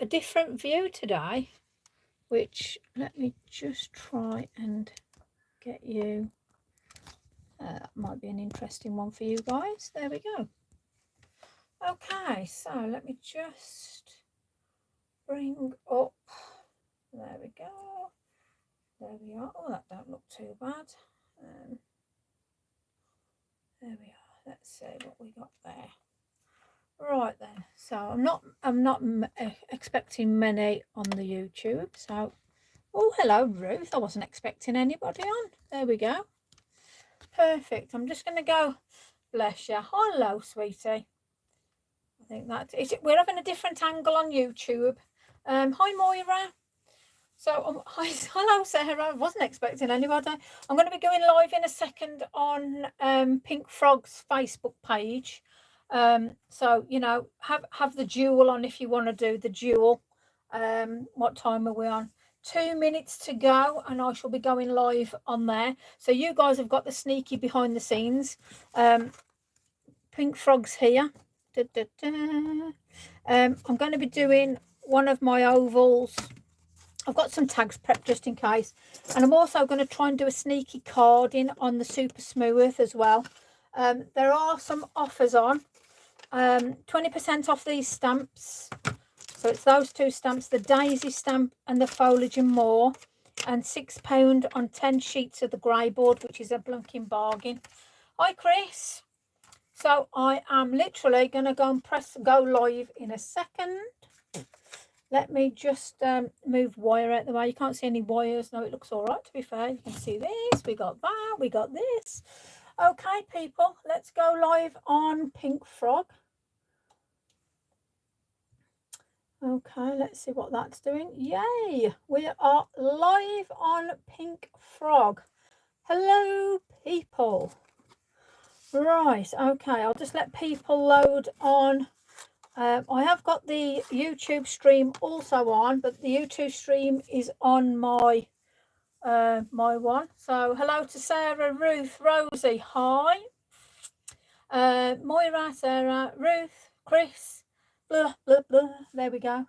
different view today, which let me just try and get you. That might be an interesting one for you guys. There we go. Okay, so let me just bring up. There we go. There we are. Oh, that don't look too bad. There we are. Let's see what we got there. Right then. So I'm not expecting many on the YouTube. So, oh, hello Ruth. I wasn't expecting anybody on. There we go. Perfect. I'm just going to go. Bless you. Hello, sweetie. I think that's it. We're having a different angle on YouTube. Hi, Moira. So, hello, Sarah. I wasn't expecting anybody. I'm going to be going live in a second on Pink Frog's Facebook page. So, you know, have the duel on if you want to do the duel. What time are we on? 2 minutes to go, and I shall be going live on there. So you guys have got the sneaky behind the scenes. Pink Frog's here. I'm going to be doing one of my ovals. I've got some tags prepped just in case, and I'm also going to try and do a sneaky carding on the Super Smooth as well. There are some offers on. 20% off these stamps. So it's those two stamps, the Daisy stamp and the Foliage and More, and £6 on 10 sheets of the grey board, which is a blunking bargain. Hi, Chris. So I am literally going to go and press go live in a second. Let me just move wire out the way. You can't see any wires. No, it looks all right, to be fair. You can see this. We got that. We got this. Okay, people, let's go live on Pink Frog. Okay, let's see what that's doing. Yay! We are live on Pink Frog. Hello, people. Right, okay, I'll just let people load on. I have got the YouTube stream also on, but the YouTube stream is on my my one. So hello to Sarah, Ruth, Rosie, hi. Moira, Sarah, Ruth, Chris, blah, blah, blah. There we go.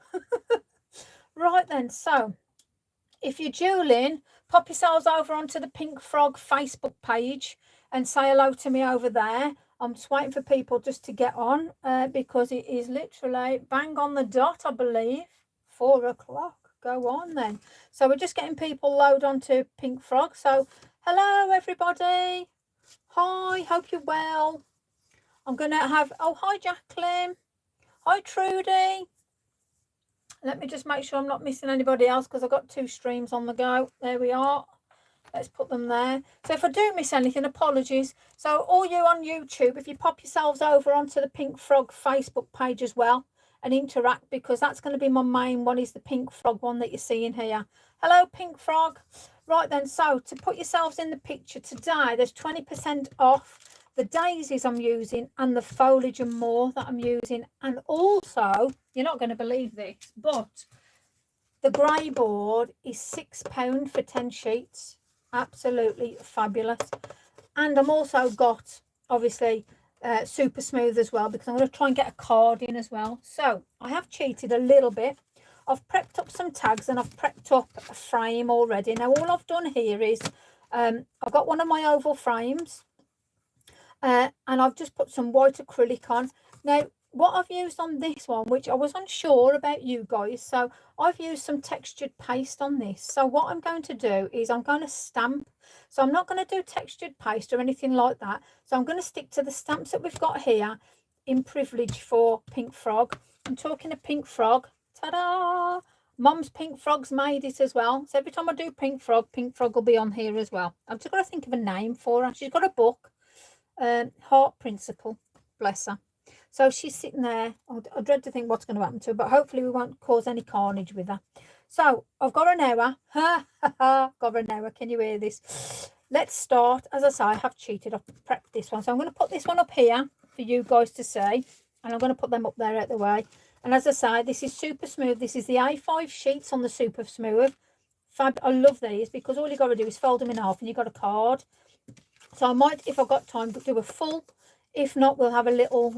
Right then, so if you're dueling, pop yourselves over onto the Pink Frog Facebook page and say hello to me over there. I'm just waiting for people just to get on because it is literally bang on the dot, I believe, 4 o'clock. Go on then. So we're just getting people load onto Pink Frog. So hello, everybody. Hi, hope you're well. I'm going to have, oh, hi, Jacqueline. Hi, Trudy. Let me just make sure I'm not missing anybody else because I've got 2 streams on the go. There we are. Let's put them there. So if I do miss anything, apologies. So all you on YouTube, if you pop yourselves over onto the Pink Frog Facebook page as well and interact, because that's going to be my main one, is the Pink Frog one that you're seeing here. Hello, Pink Frog. Right then, so to put yourselves in the picture today, there's 20% off the daisies I'm using and the Foliage and More that I'm using. And also, you're not going to believe this, but the grey board is £6 for 10 sheets. Absolutely fabulous. And I'm also got, obviously, Super Smooth as well, because I'm going to try and get a card in as well. So I have cheated a little bit. I've prepped up some tags and I've prepped up a frame already. Now all I've done here is I've got one of my oval frames and I've just put some white acrylic on. Now what I've used on this one, which I was unsure about you guys, so I've used some textured paste on this. So what I'm going to do is I'm going to stamp. So I'm not going to do textured paste or anything like that. So I'm going to stick to the stamps that we've got here in Privilege for Pink Frog. I'm talking to Pink Frog. Ta-da! Mum's Pink Frog's made it as well. So every time I do Pink Frog will be on here as well. I've just got to think of a name for her. She's got a book, Heart Principle, bless her. So she's sitting there. I dread to think what's going to happen to her, but hopefully we won't cause any carnage with her. So I've got an hour. Got an hour. Can you hear this? Let's start. As I say, I have cheated. I've prepped this one. So I'm going to put this one up here for you guys to see. And I'm going to put them up there out the way. And as I say, this is Super Smooth. This is the A5 sheets on the Super Smooth. Fab. I love these because all you got to do is fold them in half and you've got a card. So I might, if I've got time, do a full. If not, we'll have a little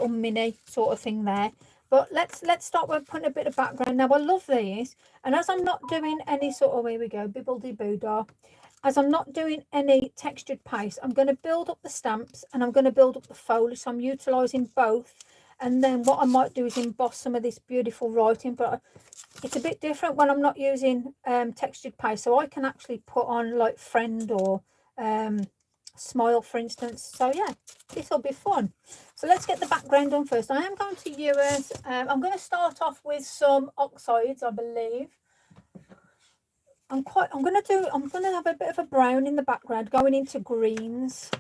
mini sort of thing there. But let's start with putting a bit of background. Now I love these, and as I'm not doing any sort of, here we go, bibble-de-boo-dah, as I'm not doing any textured paste, I'm going to build up the stamps and I'm going to build up the foliage. So I'm utilising both. And then what I might do is emboss some of this beautiful writing, but it's a bit different when I'm not using textured paste. So I can actually put on like friend or smile, for instance. So yeah, this will be fun. So let's get the background on first. I am going to use, I'm going to start off with some oxides, I believe. I'm going to have a bit of a brown in the background going into greens.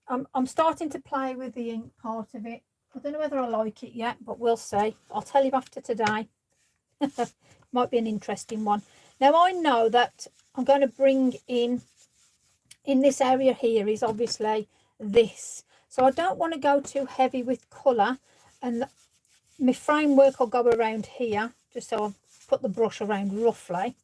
I'm starting to play with the ink part of it. I don't know whether I like it yet, but we'll see. I'll tell you after today. Might be an interesting one. Now I know that I'm going to bring in this area here is obviously this. So I don't want to go too heavy with colour, and my framework will go around here, just so I'll put the brush around roughly.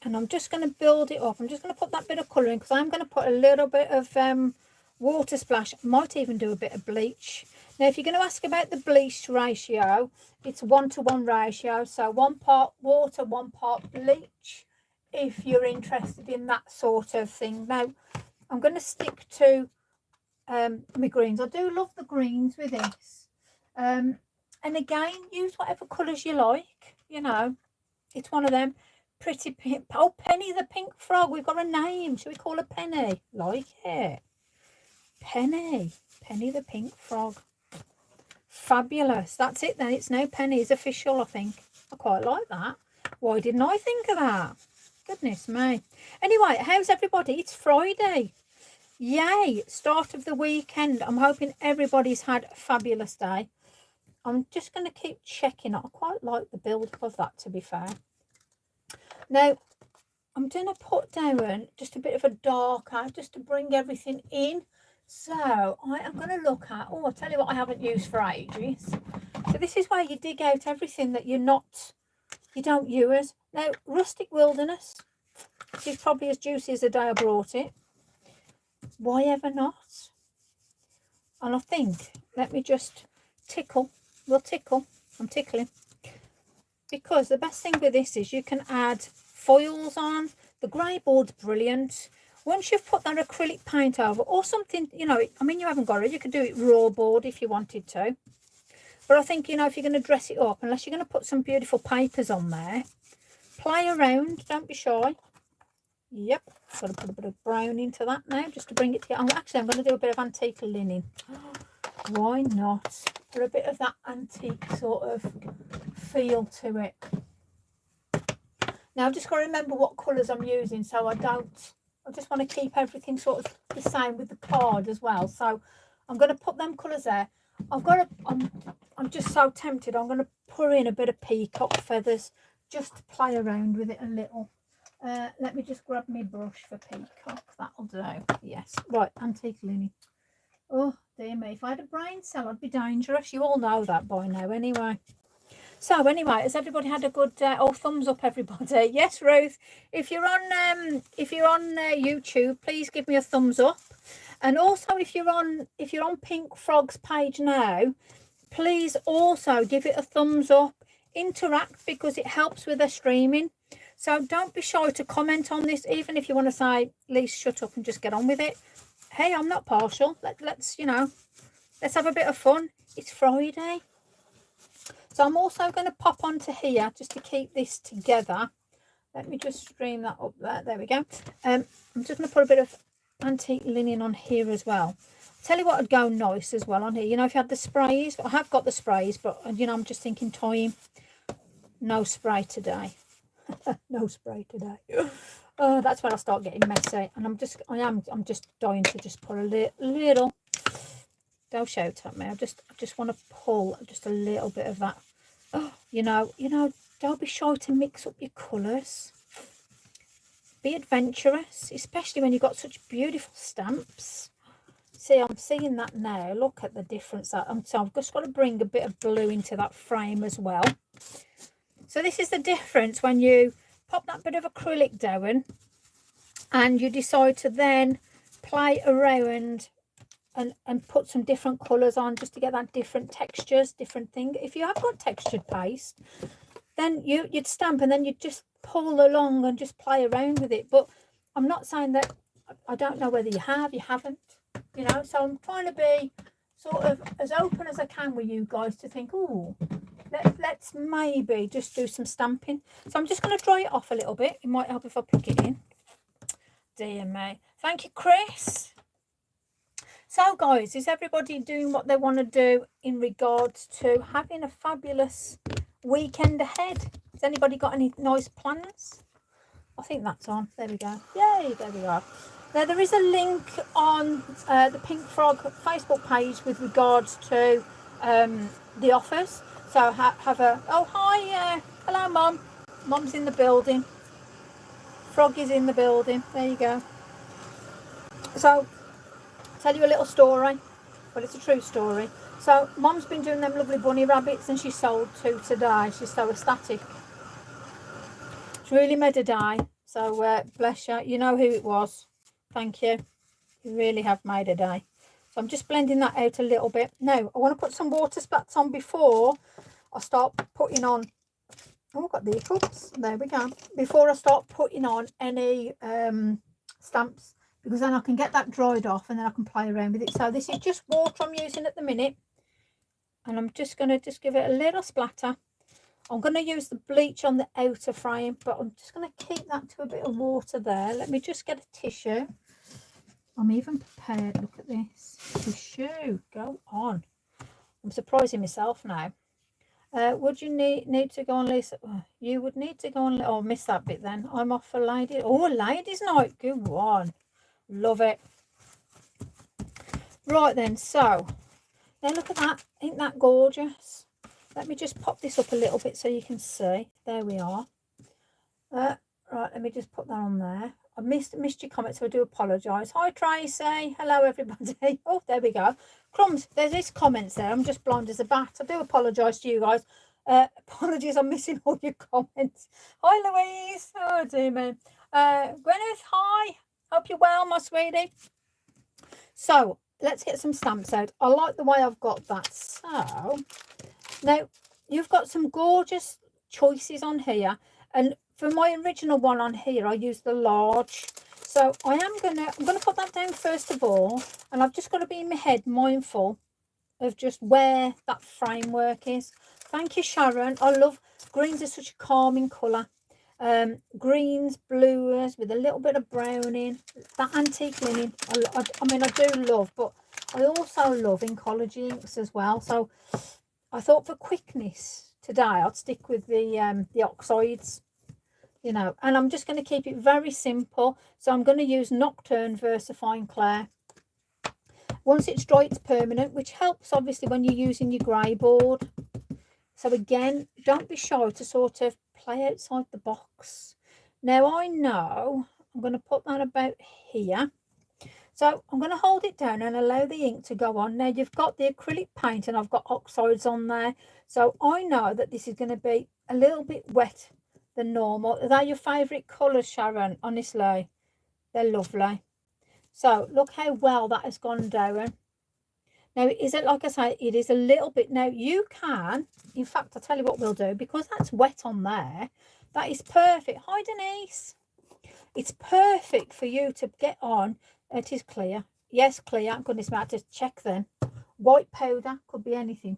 And I'm just going to build it up. I'm just going to put that bit of colour in because I'm going to put a little bit of water splash. I might even do a bit of bleach. Now, if you're going to ask about the bleach ratio, it's 1-to-1 ratio. So 1 part water, 1 part bleach, if you're interested in that sort of thing. Now, I'm going to stick to my greens. I do love the greens with this. And again, use whatever colours you like. You know, it's one of them. Pretty pink. Oh, Penny the pink frog. We've got a name. Should we call her Penny? Like it. Penny. Penny the pink frog. Fabulous. That's it then. It's now Penny. It's official, I think. I quite like that. Why didn't I think of that? Goodness me. Anyway, how's everybody? It's Friday. Yay. Start of the weekend. I'm hoping everybody's had a fabulous day. I'm just going to keep checking. I quite like the build of that, to be fair. Now, I'm going to put down just a bit of a darker, just to bring everything in. So, I am going to look at, oh, I'll tell you what I haven't used for ages. So, this is where you dig out everything that you don't use. Now, Rustic Wilderness, which is probably as juicy as the day I brought it. Why ever not? And I think, let me just tickle. We'll tickle. I'm tickling. Because the best thing with this is you can add foils on. The grey board's brilliant. Once you've put that acrylic paint over or something, you know, I mean, you haven't got it. You could do it raw board if you wanted to. But I think, you know, if you're going to dress it up, unless you're going to put some beautiful papers on there, play around. Don't be shy. Yep. Got to put a bit of brown into that now just to bring it together. Actually, I'm going to do a bit of antique linen. Why not? For a bit of that antique sort of feel to it. Now I've just got to remember what colours I'm using, so I just want to keep everything sort of the same with the card as well. So I'm going to put them colours there. I'm just so tempted. I'm going to put in a bit of peacock feathers just to play around with it a little. Let me just grab my brush for peacock. That'll do. Yes. Right, antique linen. Oh dear me, if I had a brain cell I'd be dangerous. You all know that by now anyway. So anyway, has everybody had a good thumbs up everybody? Yes, Ruth. If you're on YouTube, please give me a thumbs up. And also if you're on Pink Frog's page now, please also give it a thumbs up. Interact, because it helps with their streaming. So don't be shy to comment on this, even if you want to say, Lise, shut up and just get on with it. Hey, I'm not partial. Let's, you know, let's have a bit of fun. It's Friday. So I'm also going to pop onto here just to keep this together. Let me just stream that up there. There we go. I'm just going to put a bit of antique linen on here as well. I'll tell you what would go nice as well on here. You know, if you had the sprays. I have got the sprays, but, you know, I'm just thinking time. No spray today. No spray today. That's when I start getting messy, and I'm just dying to just put a little. Don't shout at me. I just want to pull just a little bit of that. Oh, you know. Don't be shy to mix up your colours. Be adventurous, especially when you've got such beautiful stamps. See, I'm seeing that now. Look at the difference. So I've just got to bring a bit of blue into that frame as well. So this is the difference when you pop that bit of acrylic down and you decide to then play around and put some different colours on just to get that different textures, different thing. If you have got textured paste, then you'd stamp and then you'd just pull along and just play around with it. But I'm not saying that, I don't know whether you haven't, you know. So I'm trying to be sort of as open as I can with you guys to think, oh, let's maybe just do some stamping. So I'm just going to dry it off a little bit. It might help if I plug it in. Dear me. Thank you, Chris. So guys, is everybody doing what they want to do in regards to having a fabulous weekend ahead? Has anybody got any nice plans? I think that's on. There we go. Yay, there we go. Now there is a link on the Pink Frog Facebook page with regards to the offers. So have a, oh hi, hello Mum. Mum's in the building. Frog is in the building. There you go. So tell you a little story. Well, it's a true story. So Mum's been doing them lovely bunny rabbits and she sold 2 today. She's so ecstatic. It's really made a day. So bless you. You know who it was. Thank you. You really have made a day. So I'm just blending that out a little bit. Now I want to put some water splats on before I start putting on. Oh, I've got the hiccups. There we go. Before I start putting on any stamps, because then I can get that dried off and then I can play around with it. So this is just water I'm using at the minute, and I'm just going to give it a little splatter. I'm going to use the bleach on the outer frame, but I'm just going to keep that to a bit of water there. Let me just get a tissue. I'm even prepared. Look at this tissue. Go on. I'm surprising myself now. Would you need to go on, Lisa? You would need to go on. Oh, miss that bit then. I'm off for lady. Oh, ladies' night. Go on. Love it. Right then, so now look at that. Ain't that gorgeous? Let me just pop this up a little bit so you can see. There we are. Right, let me just put that on there. I missed your comments, so I do apologise. Hi Tracy. Hello everybody. Oh, there we go. Crumbs, there's this comments there. I'm just blind as a bat. I do apologise to you guys. Apologies, I'm missing all your comments. Hi Louise. Oh dear me. Gwyneth, hi. Hope you're well, my sweetie. So let's get some stamps out. I like the way I've got that. So now you've got some gorgeous choices on here, and for my original one on here I used the large. So I'm gonna put that down first of all, and I've just got to be in my head mindful of just where that framework is. Thank you, Sharon. I love greens, are such a calming colour. Greens, blues with a little bit of brown in. That antique linen, I mean I do love, but I also love Ecology inks as well. So I thought for quickness today I'd stick with the oxides, you know, and I'm just going to keep it very simple. So I'm going to use Nocturne VersaFine Clair. Once it's dry, it's permanent, which helps obviously when you're using your grey board. So again, don't be shy to sort of play outside the box. Now I know I'm going to put that about here. So I'm going to hold it down and allow the ink to go on. Now you've got the acrylic paint and I've got oxides on there. So I know that this is going to be a little bit wet than normal. Are they your favourite colours, Sharon? Honestly, they're lovely. So look how well that has gone down. Now, is it, like I say, it is a little bit. Now you can, in fact, I'll tell you what we'll do, because that's wet on there, that is perfect. Hi Denise. It's perfect for you to get on. It is clear. Yes, clear. Goodness me, I had to check then. White powder, could be anything.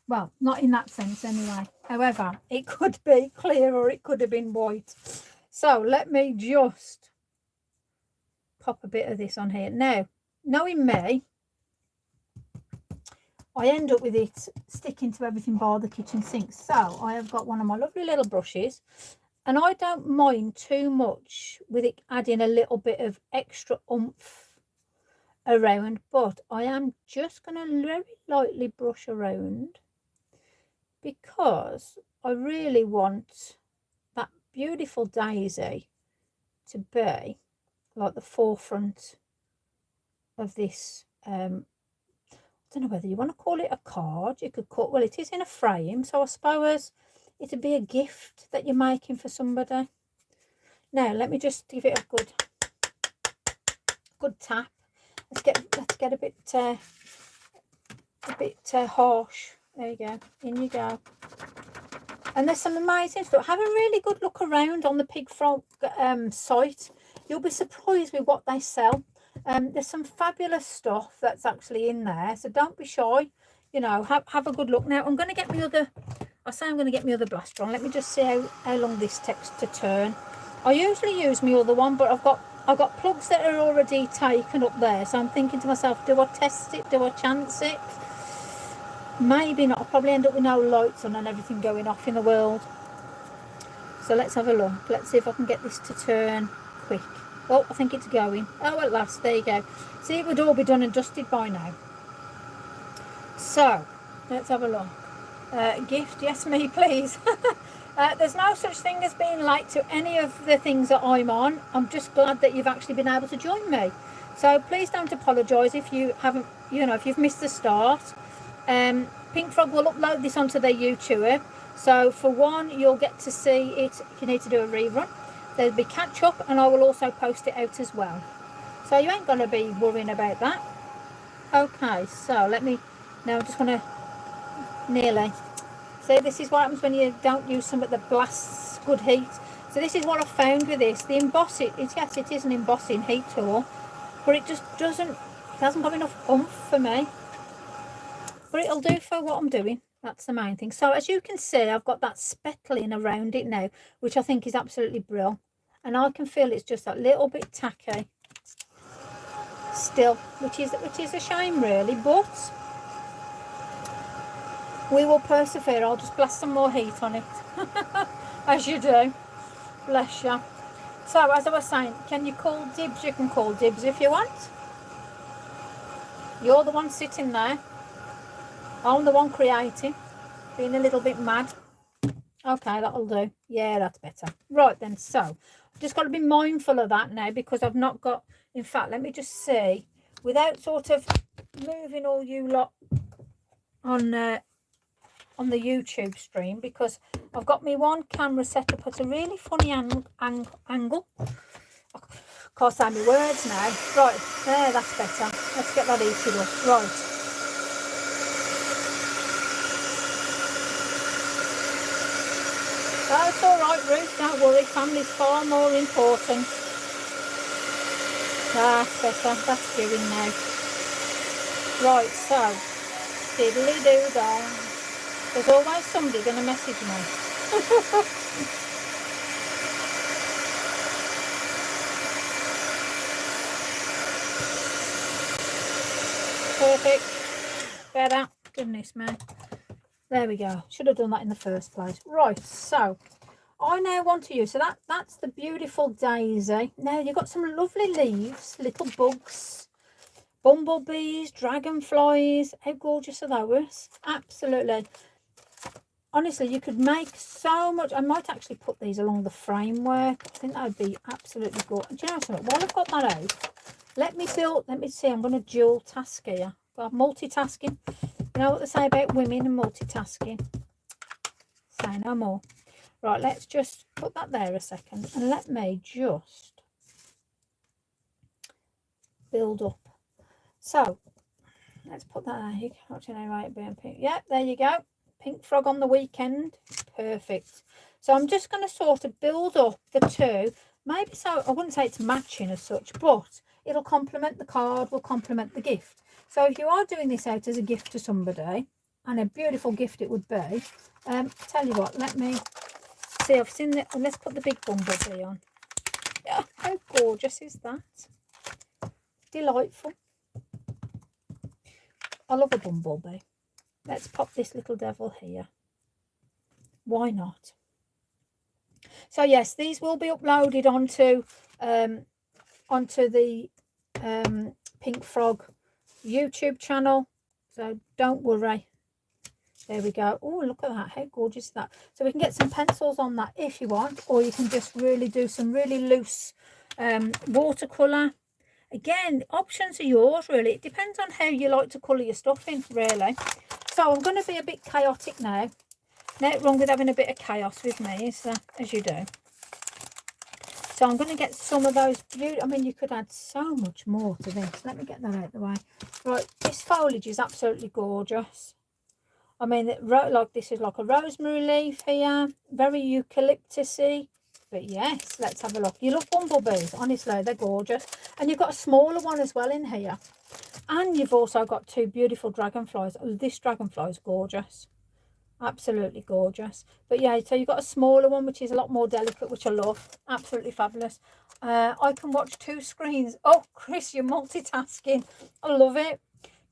Well, not in that sense anyway. However, it could be clear or it could have been white. So let me just pop a bit of this on here. Now, knowing me, I end up with it sticking to everything bar the kitchen sink. So I have got one of my lovely little brushes, and I don't mind too much with it adding a little bit of extra oomph around, but I am just going to very lightly brush around because I really want that beautiful daisy to be like the forefront of this. I don't know whether you want to call it a card. You could call, well, it is in a frame, so I suppose it'd be a gift that you're making for somebody. Now let me just give it a good tap. let's get a bit harsh. There you go. In you go. And there's some amazing stuff. Have a really good look around on the Pig Frog site. You'll be surprised with what they sell. There's some fabulous stuff that's actually in there. So don't be shy. You know, have a good look. Now, I'm going to get my other... I say I'm going to get my other blaster on. Let me just see how long this takes to turn. I usually use my other one, but I've got plugs that are already taken up there. So I'm thinking to myself, do I test it? Do I chance it? Maybe not. I'll probably end up with no lights on and everything going off in the world. So let's have a look. Let's see if I can get this to turn quick. Oh, I think it's going. Oh, at last. There you go. See, it would all be done and dusted by now. So, let's have a look. Gift, yes, me, please. There's no such thing as being late to any of the things that I'm on. I'm just glad that you've actually been able to join me. So please don't apologise if you haven't, you know, if you've missed the start. Pink Frog will upload this onto their YouTube. So for one, you'll get to see it if you need to do a rerun. There'll be catch up, and I will also post it out as well. So you ain't going to be worrying about that. Okay, so let me, now I just want to nearly, see, this is what happens when you don't use something that blasts good heat. So this is what I found with this. The embossing, yes, it is an embossing heat tool, but it just doesn't, it hasn't got enough oomph for me. But it'll do for what I'm doing. That's the main thing. So as you can see, I've got that speckling around it now, which I think is absolutely brilliant. And I can feel it's just that little bit tacky still, which is a shame really, but we will persevere. I'll just blast some more heat on it. As you do. Bless you. So as I was saying, can you call dibs? You can call dibs if you want. You're the one sitting there. I'm the one creating, being a little bit mad. Okay, that'll do. Yeah, that's better. Right then, so I've just got to be mindful of that now, because I've not got, in fact, let me just see, without sort of moving all you lot on the YouTube stream, because I've got me one camera set up at a really funny angle. I can't say my words now. Right, there, that's better. Let's get that heated up. Right. That's all right, Ruth, don't worry. Family's far more important. That's better. That's doing now. Right, so, diddly-doo-dah. There's always somebody going to message me. Perfect. Better. Goodness me. There we go. Should have done that in the first place. Right, so I now want to use, so that's the beautiful daisy. Now you've got some lovely leaves, little bugs, bumblebees, dragonflies. How gorgeous are those? Absolutely. Honestly, you could make so much. I might actually put these along the framework. I think that would be absolutely good. Do you know something? While I've got that out, let me see. I'm going to dual task here. Well, multitasking. You know what they say about women and multitasking? Say no more. Right, let's just put that there a second, and let me just build up. So let's put that there. You can't see right being pink. Yep, there you go. Pink Frog on the weekend. Perfect. So I'm just going to sort of build up the two. Maybe so, I wouldn't say it's matching as such, but it'll complement the card, will complement the gift. So if you are doing this out as a gift to somebody, and a beautiful gift it would be, tell you what, let me see, I've seen that. Let's put the big bumblebee on. Oh, how gorgeous is that? Delightful. I love a bumblebee. Let's pop this little devil here. Why not? So yes, these will be uploaded onto the Pink Frog YouTube channel, so don't worry. There we go. Oh, look at that. How gorgeous is that? So we can get some pencils on that if you want, or you can just really do some really loose watercolour. Again, options are yours, really. It depends on how you like to colour your stuff in, really. So I'm going to be a bit chaotic now. Nothing wrong with having a bit of chaos with me, as you do. So I'm going to get some of those beautiful, I mean, you could add so much more to this. Let me get that out of the way. Right, this foliage is absolutely gorgeous. I mean, like this is like a rosemary leaf here, very eucalyptusy. But yes, let's have a look. You love bumblebees, honestly, they're gorgeous. And you've got a smaller one as well in here. And you've also got two beautiful dragonflies. Oh, this dragonfly is gorgeous. Absolutely gorgeous. But yeah, so you've got a smaller one, which is a lot more delicate, which I love. Absolutely fabulous. I can watch 2 screens. Oh, Chris, you're multitasking. I love it.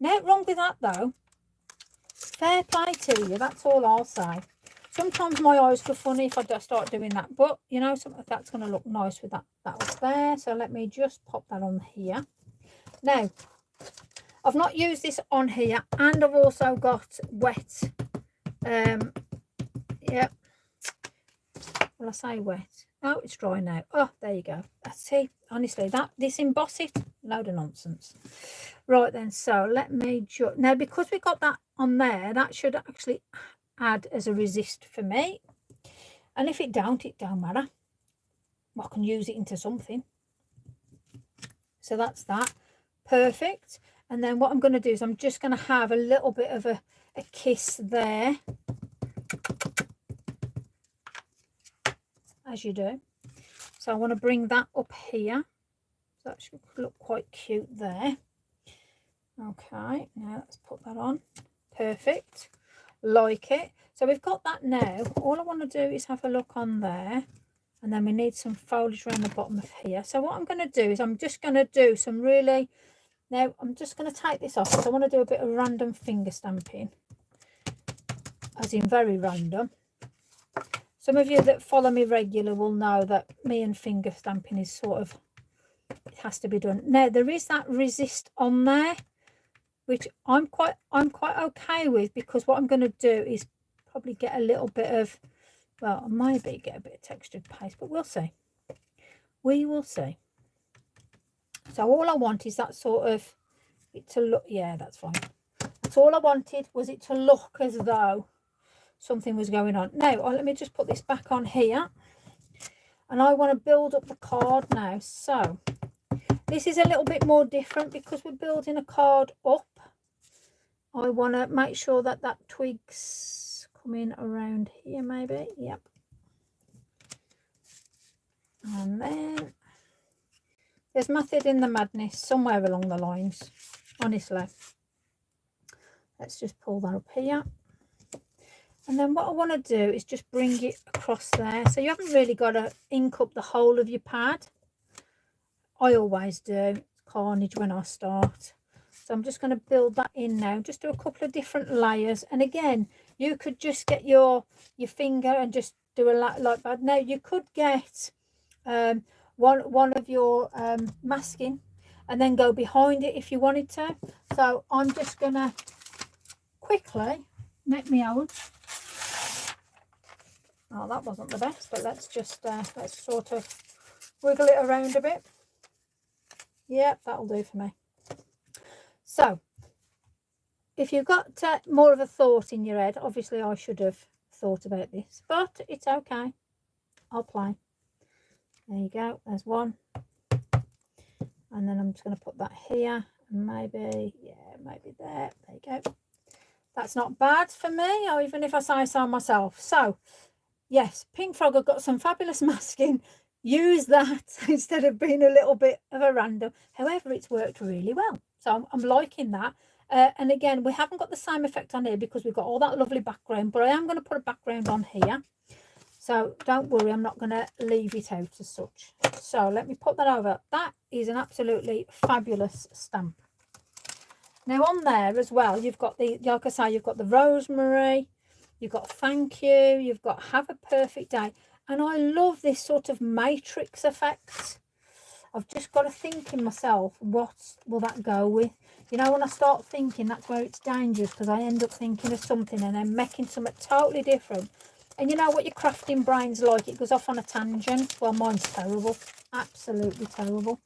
Nothing wrong with that, though. Fair play to you. That's all I'll say. Sometimes my eyes go funny if I start doing that. But, you know, that's going to look nice with that was there. So let me just pop that on here. Now, I've not used this on here. And I've also got wet. Yep. Will I say wet? Oh, it's dry now. Oh, there you go. See, honestly, this emboss it, load of nonsense. Right then, so let me just now, because we got that on there, that should actually add as a resist for me. And if it don't matter. I can use it into something. So that's that. Perfect. And then what I'm going to do is I'm just going to have a little bit of a kiss there, as you do. So I want to bring that up here. So that should look quite cute there. Okay, now let's put that on. Perfect. Like it. So we've got that now. All I want to do is have a look on there. And then we need some foliage around the bottom of here. So what I'm going to do is I'm just going to do some really... Now, I'm just going to take this off because I want to do a bit of random finger stamping. As in very random. Some of you that follow me regular will know that me and finger stamping is sort of... It has to be done. Now, there is that resist on there, which I'm quite okay with, because what I'm going to do is probably get a little bit of... Well, maybe get a bit of textured paste, but we'll see. We will see. So all I want is that sort of it to look. Yeah, that's fine. That's all I wanted, was it to look as though something was going on. Now, let me just put this back on here. And I want to build up the card now. So this is a little bit more different because we're building a card up. I want to make sure that that twig's in around here, maybe. Yep. And then there's method in the madness somewhere along the lines, honestly. Let's just pull that up here. And then what I want to do is just bring it across there. So you haven't really got to ink up the whole of your pad. I always do. It's carnage when I start. So I'm just going to build that in now. Just do a couple of different layers. And again, you could just get your finger and just do a like that. Now, you could get one of your masking and then go behind it if you wanted to. So I'm just going to quickly make me own. Oh, that wasn't the best, but let's just let's sort of wiggle it around a bit. Yep, that'll do for me. So, if you've got more of a thought in your head, obviously I should have thought about this, but it's okay. I'll play. There you go. There's one. And then I'm just going to put that here. And maybe, yeah, maybe there. There you go. That's not bad for me, or even if I say so myself. So, yes, Pink Frog have got some fabulous masking. Use that instead of being a little bit of a random. However, it's worked really well. So I'm liking that. And again, we haven't got the same effect on here because we've got all that lovely background, but I am going to put a background on here. So don't worry, I'm not going to leave it out as such. So let me put that over. That is an absolutely fabulous stamp. Now on there as well, you've got the, like I say, you've got the rosemary, you've got thank you, you've got have a perfect day. And I love this sort of matrix effect. I've just got to think in myself, what will that go with? You know, when I start thinking, that's where it's dangerous, because I end up thinking of something and then making something totally different. And you know what your crafting brain's like, it goes off on a tangent. Well, mine's terrible, absolutely terrible.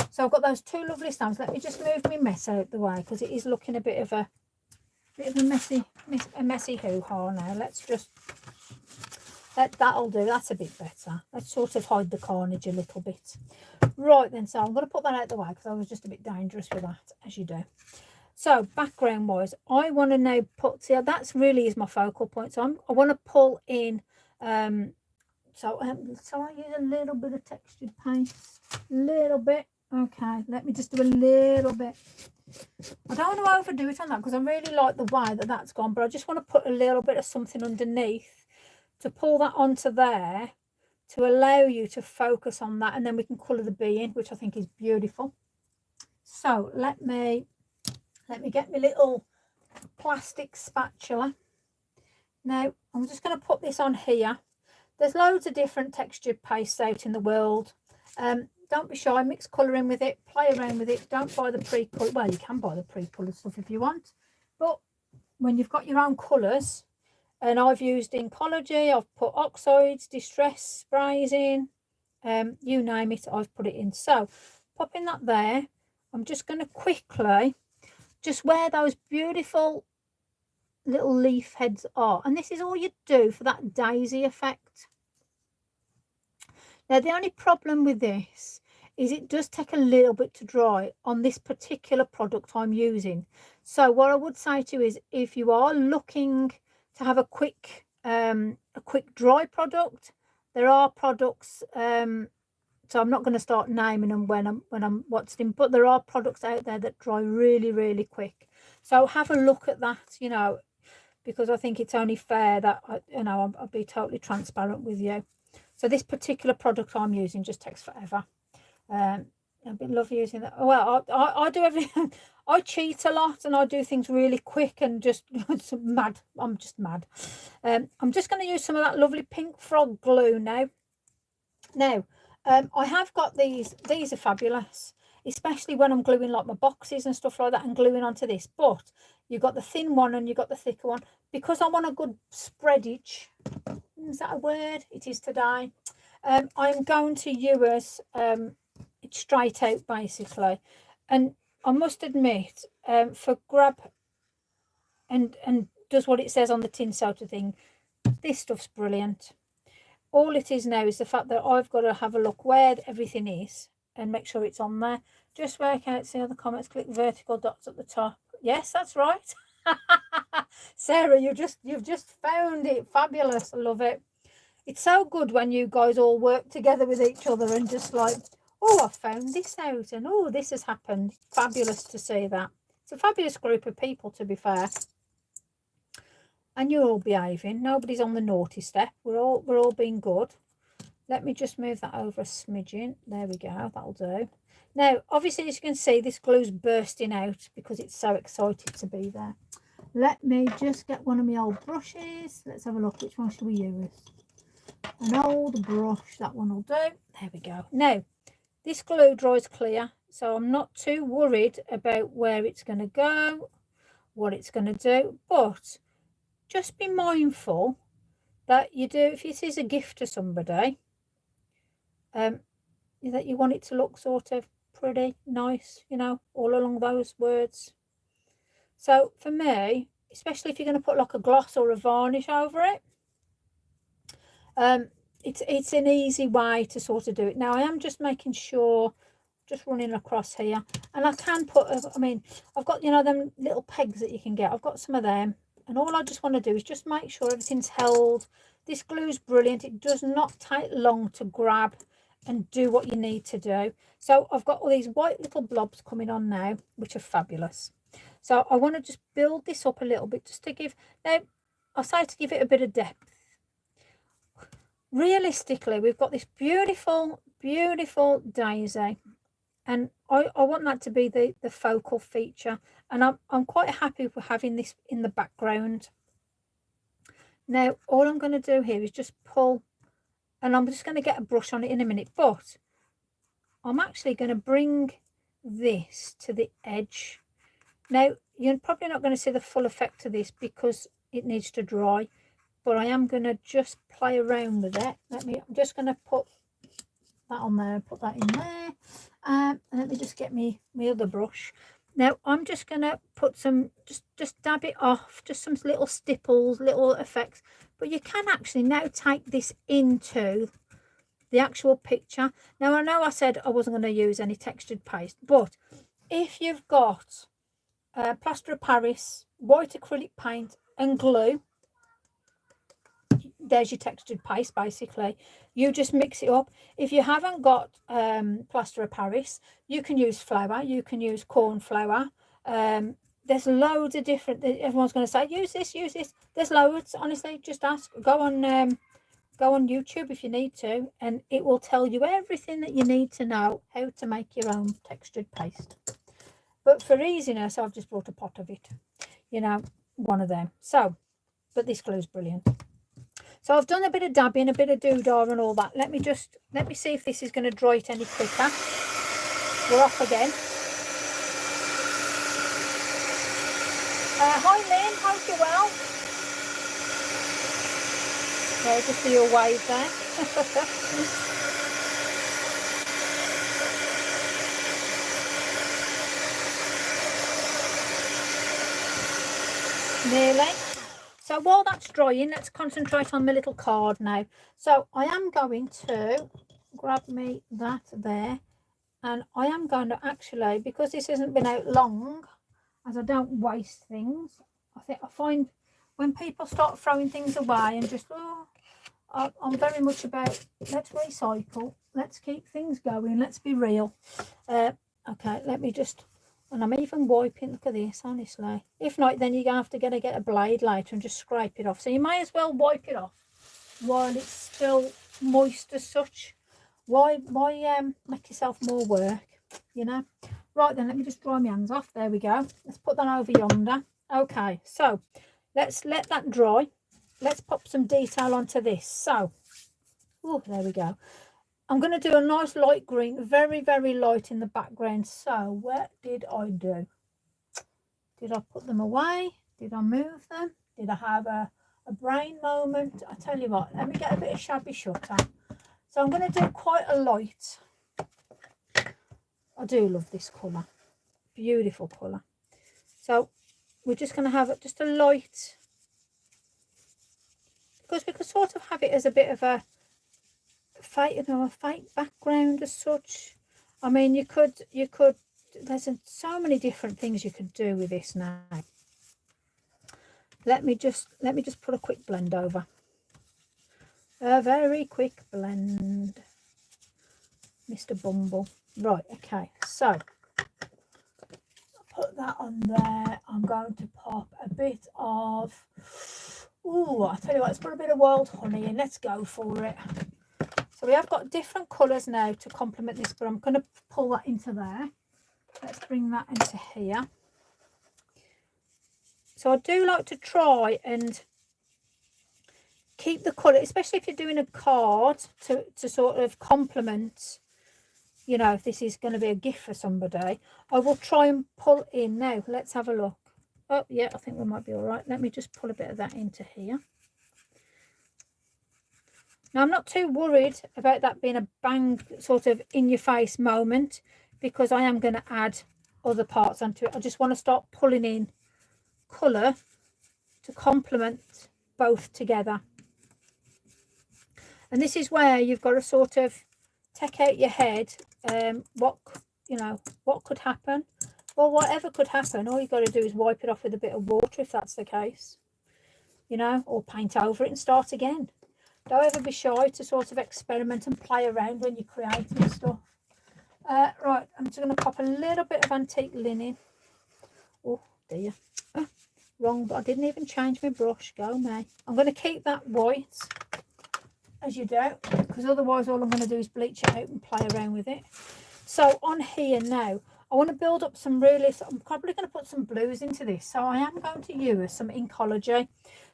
So I've got those two lovely stamps. Let me just move my mess out the way, because it is looking a bit of a messy hoo-ha now. Let's just That'll do. That's a bit better. Let's sort of hide the carnage a little bit. Right then, so I'm going to put that out the way because I was just a bit dangerous with that, as you do. So background wise, I want to now put, see, that's really is my focal point. So I want to pull in, so I use a little bit of textured paste, little bit. Okay, let me just do a little bit. I don't want to overdo it on that because I really like the way that that's gone, but I just want to put a little bit of something underneath to pull that onto there to allow you to focus on that, and then we can colour the bee in, which I think is beautiful. So let me get my little plastic spatula. Now I'm just going to put this on here. There's loads of different textured pastes out in the world. Don't be shy, mix colour in with it, play around with it. Don't buy the pre-coloured, well, you can buy the pre-coloured stuff if you want, but when you've got your own colours, and I've used Inkology, I've put oxides, distress sprays in, you name it, I've put it in. So popping that there, I'm just going to quickly just where those beautiful little leaf heads are, and this is all you do for that daisy effect. Now the only problem with this is it does take a little bit to dry on this particular product I'm using. So what I would say to you is, if you are looking to have a quick dry product, there are products, so I'm not going to start naming them when I'm watching, but there are products out there that dry really, really quick. So have a look at that, you know, because I think it's only fair that I'll be totally transparent with you. So this particular product I'm using just takes forever. I love using that. Well, I do everything. I cheat a lot and I do things really quick and just mad. I'm just mad. I'm just going to use some of that lovely Pink Frog glue now. Now, I have got these. These are fabulous, especially when I'm gluing like my boxes and stuff like that and gluing onto this. But you've got the thin one and you've got the thicker one. Because I want a good spreadage. Is that a word? It is today. I'm going to use it straight out basically, and I must admit, for grab and does what it says on the tin sort of thing, this stuff's brilliant. All it is now is the fact that I've got to have a look where everything is and make sure it's on there. Just work out, see other comments, click vertical dots at the top. Yes, that's right. Sarah, you've just found it. Fabulous. I love it. It's so good when you guys all work together with each other and just like, oh, I found this out and oh, this has happened. Fabulous to see that. It's a fabulous group of people, to be fair. And you're all behaving. Nobody's on the naughty step. We're all being good. Let me just move that over a smidgen. There we go. That'll do. Now, obviously, as you can see, this glue's bursting out because it's so excited to be there. Let me just get one of my old brushes. Let's have a look. Which one should we use? An old brush. That one will do. There we go. Now, this glue dries clear, so I'm not too worried about where it's going to go, what it's going to do. But just be mindful that you do, if this is a gift to somebody, that you want it to look sort of pretty, nice, you know, all along those words. So for me, especially if you're going to put like a gloss or a varnish over it, it's an easy way to sort of do it. Now I am just making sure, just running across here, and I can put, I mean, I've got, you know, them little pegs that you can get. I've got some of them, and all I just want to do is just make sure everything's held. This glue's brilliant. It does not take long to grab and do what you need to do. So I've got all these white little blobs coming on now, which are fabulous. So I want to just build this up a little bit, just to give, now I say to give it a bit of depth. Realistically, we've got this beautiful, beautiful daisy, and I want that to be the focal feature, and I'm quite happy with having this in the background. Now all I'm going to do here is just pull, and I'm just going to get a brush on it in a minute, but I'm actually going to bring this to the edge. Now you're probably not going to see the full effect of this because it needs to dry, but I am going to just play around with it. I'm just going to put that on there, put that in there, and let me just get my other brush. Now I'm just going to put some, just dab it off, just some little stipples, little effects, but you can actually now take this into the actual picture. Now, I know I said I wasn't going to use any textured paste, but if you've got plaster of Paris, white acrylic paint and glue, there's your textured paste. Basically, you just mix it up. If you haven't got plaster of Paris, you can use flour, you can use corn flour. There's loads of different, everyone's going to say use this, there's loads. Honestly, just ask, go on YouTube if you need to, and it will tell you everything that you need to know how to make your own textured paste. But for easiness, I've just brought a pot of it, you know, one of them. So, but this glue's brilliant. So I've done a bit of dabbing, a bit of doodah and all that. Let me see if this is going to dry it any quicker. We're off again. Hi Lynn, hope you're well. Okay, just do your wave there. Nearly. So while that's drying, let's concentrate on my little card now. So I am going to grab me that there, and I am going to actually, because this hasn't been out long, as I don't waste things, I find when people start throwing things away and just, I'm very much about, let's recycle, let's keep things going, let's be real. Okay, let me just, and I'm even wiping, look at this, honestly. If not, then you're going to have to get a blade later and just scrape it off. So you may as well wipe it off while it's still moist as such. Why make yourself more work, you know? Right then, let me just dry my hands off. There we go. Let's put that over yonder. Okay, so let's let that dry. Let's pop some detail onto this. So, oh, there we go. I'm going to do a nice light green, very, very light in the background. So, what did I do? Did I put them away? Did I move them? Did I have a brain moment? I tell you what, let me get a bit of shabby shutter. So, I'm going to do quite a light. I do love this colour. Beautiful colour. So, we're just going to have just a light, because we could sort of have it as a bit of a fake, a fake background as such. I mean, you could there's so many different things you could do with this now. Let me just put a quick blend over. A very quick blend, Mr. Bumble. Right, okay, so put that on there. I'm going to pop a bit of, I tell you what, let's put a bit of wild honey in. Let's go for it. So we have got different colours now to complement this, but I'm going to pull that into there. Let's bring that into here. So I do like to try and keep the colour, especially if you're doing a card, to sort of complement, you know, if this is going to be a gift for somebody. I will try and pull in now. Let's have a look. Oh, yeah, I think we might be all right. Let me just pull a bit of that into here. Now, I'm not too worried about that being a bang, sort of in-your-face moment, because I am going to add other parts onto it. I just want to start pulling in colour to complement both together. And this is where you've got to sort of take out your head, what could happen. Well, whatever could happen, all you've got to do is wipe it off with a bit of water if that's the case, you know, or paint over it and start again. Don't ever be shy to sort of experiment and play around when you're creating stuff. Right, I'm just going to pop a little bit of antique linen. Oh dear, wrong, but I didn't even change my brush. Go me. I'm going to keep that white, as you do, because otherwise all I'm going to do is bleach it out and play around with it. So on here now, I want to build up some really, I'm probably going to put some blues into this. So I am going to use some Inkology.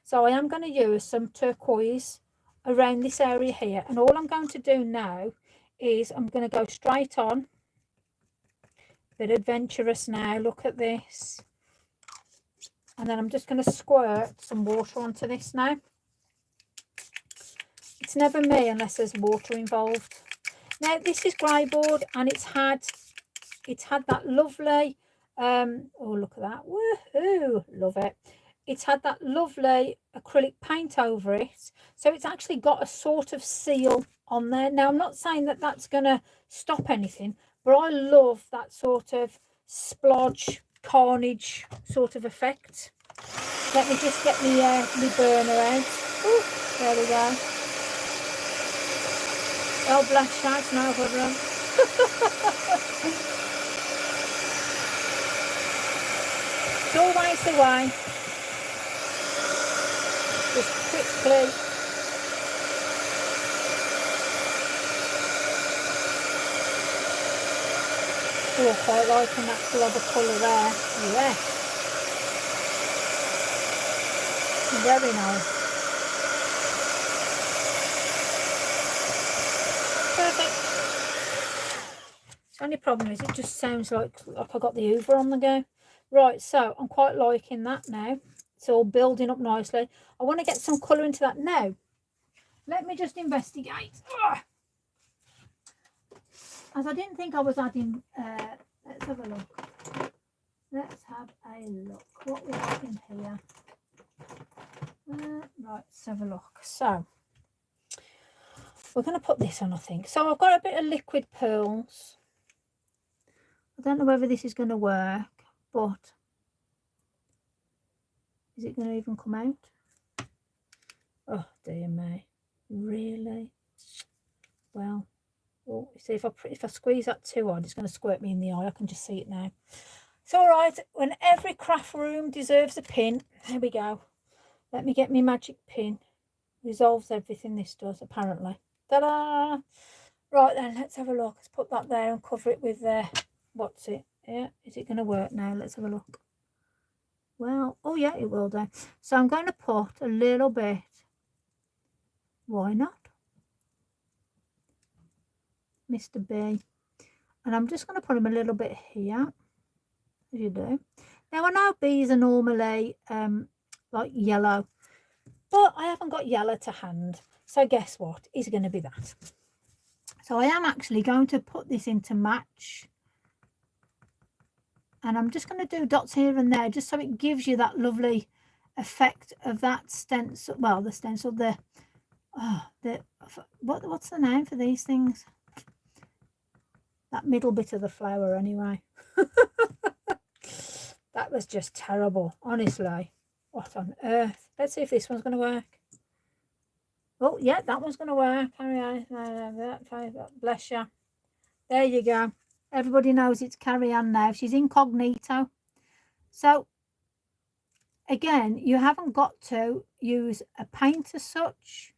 So I am going to use some turquoise around this area here, and all I'm going to do now is I'm going to go straight on, bit adventurous now, look at this, and then I'm just going to squirt some water onto this now. It's never me unless there's water involved. Now this is grey board, and it's had that lovely oh, look at that, woohoo, love it. it's had that lovely acrylic paint over it, so it's actually got a sort of seal on there. Now, I'm not saying that that's going to stop anything, but I love that sort of splodge, carnage sort of effect. Let me just get me burner out. Ooh, there we go. Oh, bless you, it's no problem. It's always the way. Just quickly. Oh, I quite liking that blob of colour there. Yes. Very nice. Perfect. The only problem is it just sounds like I got the Hoover on the go. Right, so I'm quite liking that now. It's all building up nicely. I want to get some colour into that now. Let me just investigate. Ugh. As I didn't think I was adding, let's have a look. Let's have a look. What we got in here? Right, let's have a look. So, we're going to put this on, I think. So, I've got a bit of liquid pearls. I don't know whether this is going to work, but is it going to even come out? Oh, dear me. Really? Well, oh, see, if I squeeze that too hard, it's going to squirt me in the eye. I can just see it now. It's all right. When every craft room deserves a pin. There we go. Let me get my magic pin. Resolves everything, this does, apparently. Ta-da! Right then, let's have a look. Let's put that there and cover it with what's it? Yeah, is it going to work now? Let's have a look. Well, oh yeah, it will do. So I'm going to put a little bit. Why not? Mr. B. And I'm just going to put him a little bit here, as you do. Now, I know bees are normally like yellow, but I haven't got yellow to hand. So guess what? It's going to be that. So I am actually going to put this into match. And I'm just going to do dots here and there, just so it gives you that lovely effect of that stencil. Well, the stencil, what's the name for these things? That middle bit of the flower, anyway. That was just terrible, honestly. What on earth? Let's see if this one's going to work. Oh, yeah, that one's going to work. Carry on. Bless you. There you go. Everybody knows it's Carrie Ann now. She's incognito. So, again, you haven't got to use a paint as such.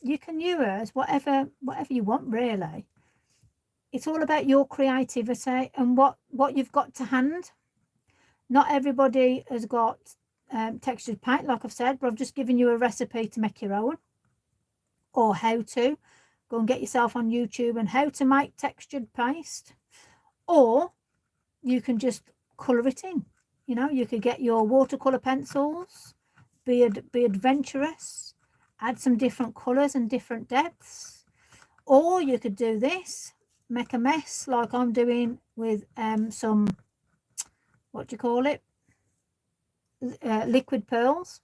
You can use whatever you want, really. It's all about your creativity and what you've got to hand. Not everybody has got textured paint, like I've said, but I've just given you a recipe to make your own, or how to. Go and get yourself on YouTube and how to make textured paste, or you can just colour it in. You know, you could get your watercolour pencils, be adventurous, add some different colours and different depths, or you could do this, make a mess like I'm doing with some, what do you call it, liquid pearls.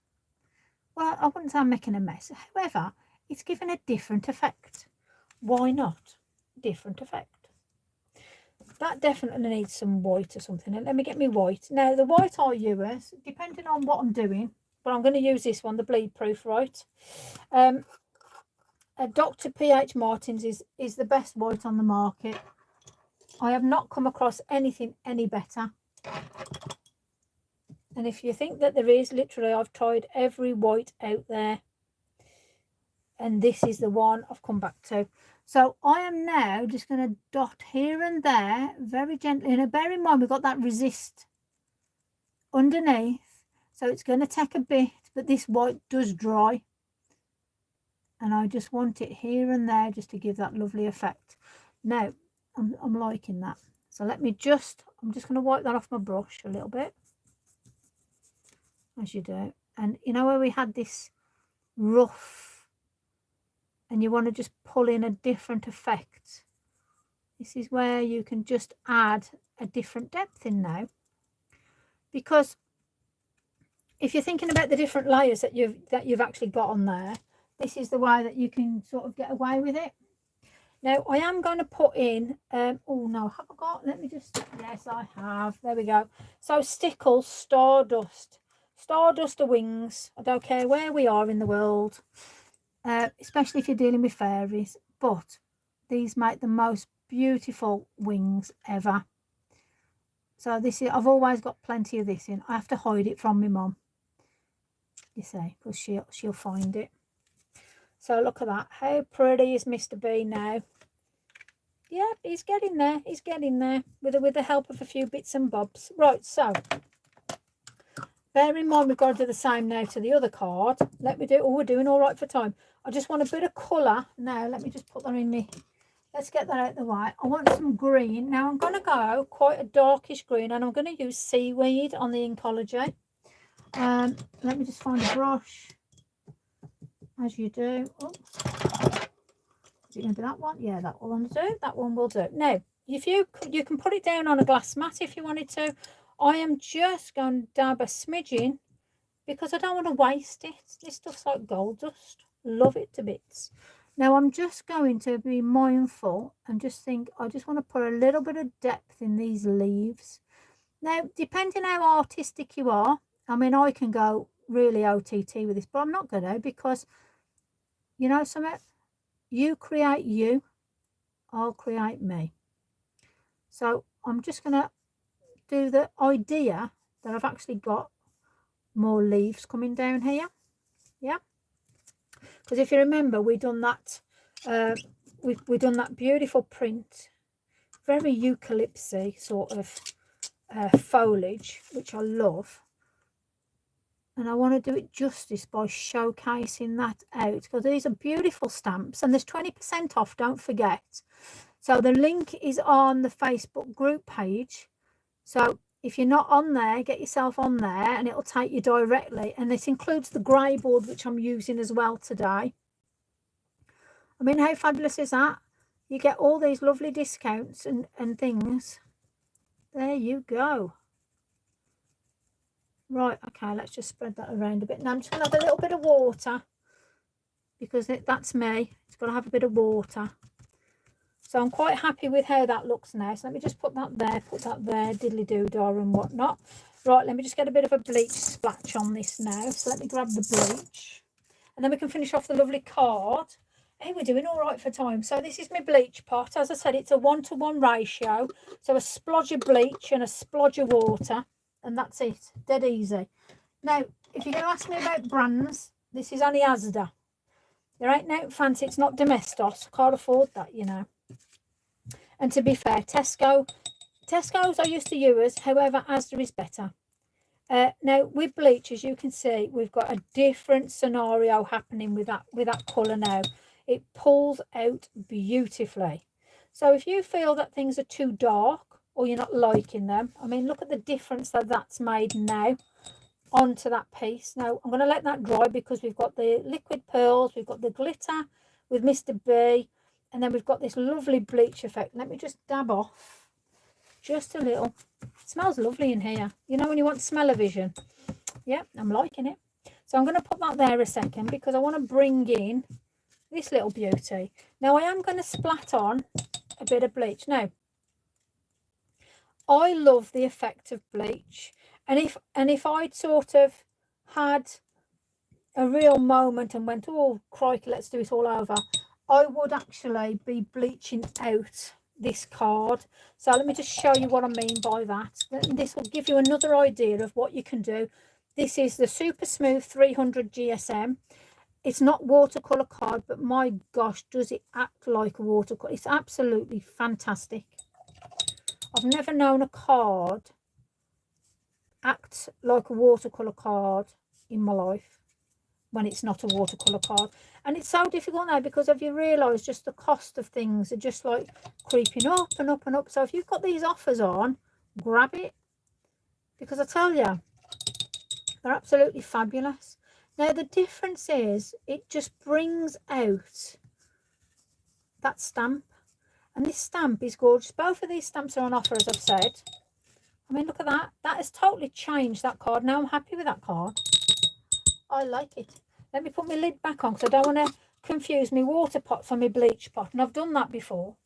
Well, I wouldn't say I'm making a mess. However, it's given a different effect. Why not? Different effect. That definitely needs some white or something. And let me get me white. Now, the white I use, depending on what I'm doing, but I'm going to use this one, the bleed proof, right? Dr. P.H. Martin's is the best white on the market. I have not come across anything any better. And if you think that there is, literally, I've tried every white out there. And this is the one I've come back to. So I am now just going to dot here and there very gently. And bear in mind, we've got that resist underneath. So it's going to take a bit, but this white does dry. And I just want it here and there just to give that lovely effect. Now, I'm liking that. So let me I'm just going to wipe that off my brush a little bit. As you do. And you know where we had this rough, and you want to just pull in a different effect. This is where you can just add a different depth in now. Because if you're thinking about the different layers that you've actually got on there, this is the way that you can sort of get away with it. Now I am going to put in oh no, have I got, let me just, yes I have, there we go. So Stickles Stardust. Stardust are wings. I don't care where we are in the world, especially if you're dealing with fairies, but these make the most beautiful wings ever. So this is, I've always got plenty of this in. I have to hide it from my mum, you see, because she'll find it. So look at that. How pretty is Mr. B now? Yep, he's getting there. He's getting there with the help of a few bits and bobs. Right, so bear in mind we've got to do the same now to the other card. Let me do, oh, we're doing all right for time. I just want a bit of colour. Now, let me just put that in me. Let's get that out of the way. I want some green. Now, I'm going to go quite a darkish green, and I'm going to use seaweed on the Inkology. Let me just find a brush, as you do. Oh. Is it going to be that one? Yeah, that one will do. That one will do. Now, if you can put it down on a glass mat if you wanted to. I am just going to dab a smidgen because I don't want to waste it. This stuff's like gold dust. Love it to bits. Now I'm just going to be mindful and just think, I just want to put a little bit of depth in these leaves. Now, depending how artistic you are, I mean, I can go really OTT with this, but I'm not going to, because, you know something? You create you, I'll create me. So I'm just going to do the idea that I've actually got more leaves coming down here. Yeah. Because if you remember, we done that, we done that beautiful print, very eucalypsy sort of foliage, which I love. And I want to do it justice by showcasing that out, because these are beautiful stamps, and there's 20% off, don't forget. So the link is on the Facebook group page. So if you're not on there, get yourself on there and it'll take you directly. And this includes the grey board, which I'm using as well today. I mean, how fabulous is that? You get all these lovely discounts and things. There you go. Right, okay, let's just spread that around a bit. Now I'm just going to have a little bit of water, because that's me. It's got to have a bit of water. So I'm quite happy with how that looks now. So let me just put that there, diddly-doo-dah and whatnot. Right, let me just get a bit of a bleach splash on this now. So let me grab the bleach. And then we can finish off the lovely card. Hey, we're doing all right for time. So this is my bleach pot. As I said, it's a 1-to-1 ratio. So a splodge of bleach and a splodge of water. And that's it. Dead easy. Now, if you're going to ask me about brands, this is only Asda. There ain't no fancy. It's not Domestos. Can't afford that, you know. And to be fair, Tesco's I used to use, however, Asda is better. Now with bleach, as you can see, we've got a different scenario happening with that colour now. It pulls out beautifully. So if you feel that things are too dark or you're not liking them, I mean, look at the difference that's made now onto that piece. Now I'm going to let that dry, because we've got the liquid pearls, we've got the glitter with Mr. B. And then we've got this lovely bleach effect. Let me just dab off just a little. It smells lovely in here. You know when you want smell-o-vision? Yeah, I'm liking it. So I'm going to put that there a second, because I want to bring in this little beauty. Now I am going to splat on a bit of bleach. Now, I love the effect of bleach. And if I'd sort of had a real moment and went, oh, crikey, let's do it all over, I would actually be bleaching out this card. So let me just show you what I mean by that. This will give you another idea of what you can do. This is the Super Smooth 300 GSM. It's not watercolour card, but my gosh, does it act like a watercolour. It's absolutely fantastic. I've never known a card act like a watercolour card in my life when it's not a watercolour card. And it's so difficult now, because if you realise just the cost of things are just like creeping up and up and up. So if you've got these offers on, grab it, because I tell you, they're absolutely fabulous. Now the difference is it just brings out that stamp, and this stamp is gorgeous. Both of these stamps are on offer, as I've said. I mean, look at that. That has totally changed that card. Now I'm happy with that card. I like it. Let me put my lid back on because I don't want to confuse my water pot for my bleach pot. And I've done that before.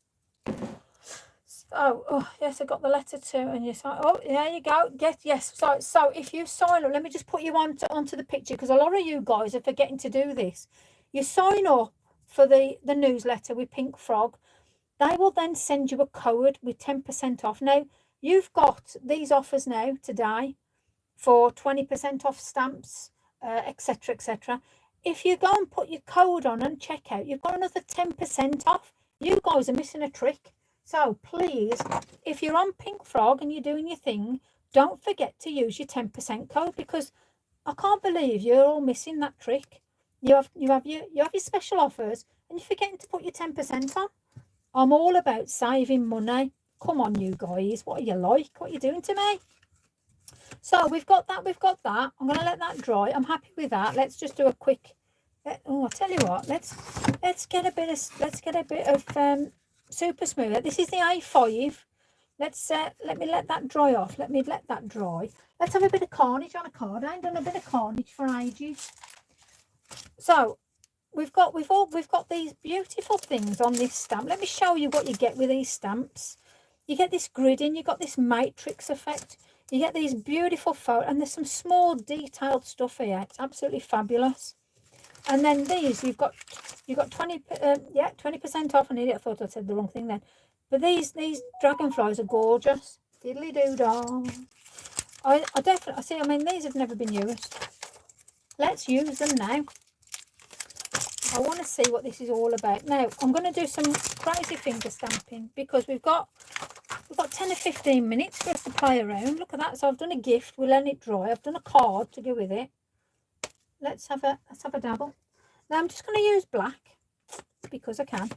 Oh, yes, I got the letter too. And you sign. Oh, there you go. Yes. So if you sign up, let me just put you onto the picture because a lot of you guys are forgetting to do this. You sign up for the newsletter with Pink Frog. They will then send you a code with 10% off. Now, you've got these offers now today for 20% off stamps, etc., etc. If you go and put your code on and check out, you've got another 10% off. You guys are missing a trick. So please, if you're on Pink Frog and you're doing your thing, don't forget to use your 10% code because I can't believe you're all missing that trick. You have your special offers and you're forgetting to put your 10% on. I'm all about saving money. Come on, you guys. What are you like? What are you doing to me? So we've got that. I'm going to let that dry. I'm happy with that. Let's just do a quick. Oh, I tell you what. Let's get a bit of super smooth. This is the A5. Let me let that dry off. Let me let that dry. Let's have a bit of carnage on a card. I ain't done a bit of carnage for ages. So we've got these beautiful things on this stamp. Let me show you what you get with these stamps. You get this gridding, you got this matrix effect, you get these beautiful photos, and there's some small detailed stuff here. It's absolutely fabulous. And then these you've got 20% off. I thought I said the wrong thing then. But these dragonflies are gorgeous. Diddly doo dah. I definitely see. I mean, these have never been used. Let's use them now. I want to see what this is all about. Now, I'm going to do some crazy finger stamping because we've got 10 or 15 minutes for us to play around. Look at that. So I've done a gift. We'll let it dry. I've done a card to go with it. Let's have a dabble. Now, I'm just going to use black because I can.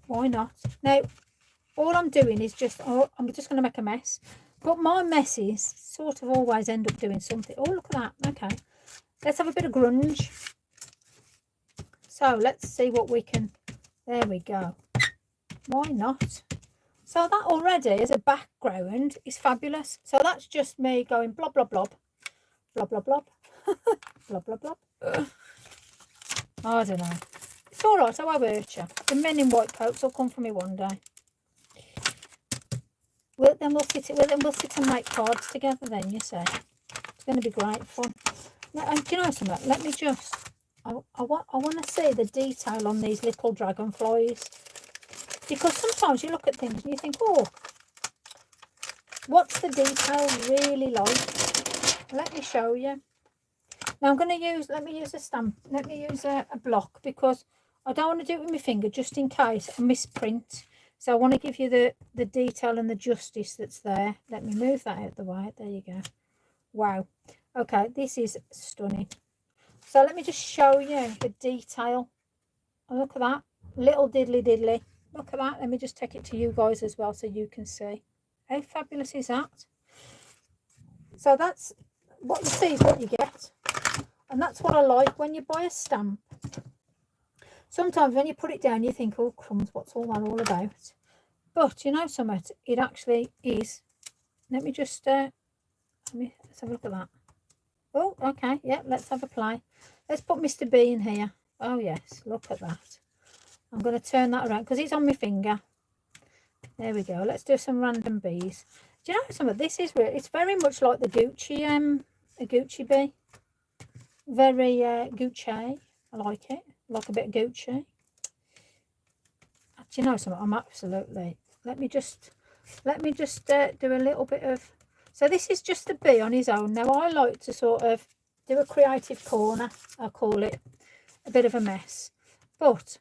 Why not? Now, all I'm doing is I'm just going to make a mess. But my messes sort of always end up doing something. Oh, look at that. Okay. Let's have a bit of grunge. So let's see what we can. There we go. Why not? So that already as a background is fabulous. So that's just me going blob blob blob blob blob blob blob blob blob. I don't know. It's all right. I won't hurt you. The men in white coats will come for me one day. We'll sit and make cards together. Then you say it's going to be great fun. Now, and do you know something? Let me just. I want to see the detail on these little dragonflies because sometimes you look at things and you think, oh, what's the detail really like? Let me show you. Now let me use a stamp. Let me use a block because I don't want to do it with my finger just in case I misprint. So I want to give you the detail and the justice that's there. Let me move that out of the way. There you go. Wow. Okay, this is stunning. So let me just show you the detail. Oh, look at that. Little diddly diddly. Look at that. Let me just take it to you guys as well so you can see. How fabulous is that? So that's what you see is what you get. And that's what I like when you buy a stamp. Sometimes when you put it down, you think, oh, crumbs, what's all that all about? But you know something? It actually is. Let me just, let's have a look at that. Oh, okay. Yeah, let's have a play. Let's put Mr. B in here. Oh, yes. Look at that. I'm going to turn that around because it's on my finger. There we go. Let's do some random bees. Do you know something? This is really, it's very much like the Gucci, a Gucci bee. Very Gucci. I like it. I like a bit of Gucci. Do you know something? I'm absolutely. Let me just do a little bit of. So this is just the bee on his own. Now I like to sort of do a creative corner. I call it a bit of a mess. But